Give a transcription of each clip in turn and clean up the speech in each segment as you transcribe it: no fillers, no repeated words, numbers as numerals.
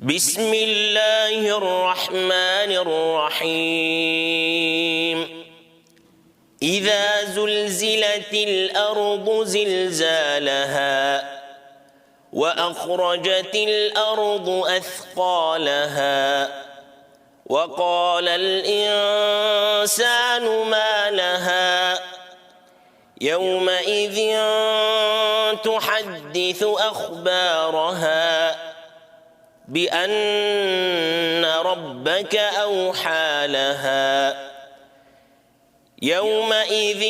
بسم الله الرحمن الرحيم إذا زلزلت الأرض زلزالها وأخرجت الأرض أثقالها وقال الإنسان ما لها يومئذ تحدث أخبارها بأن ربك أوحى لها يومئذ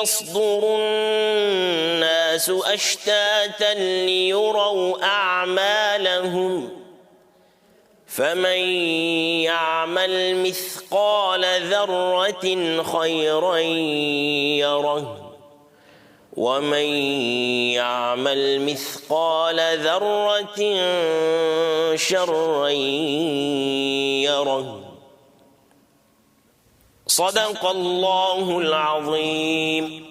يصدر الناس أشتاتا ليروا أعمالهم فمن يعمل مثقال ذرة خيرا يره ومن يعمل مثقال ذرة شرا يره. صدق الله العظيم.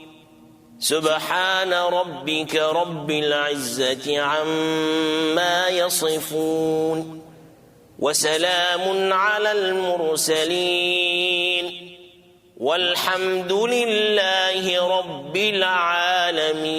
سبحان ربك رب العزة عما يصفون وسلام على المرسلين والحمد لله رب العالمين.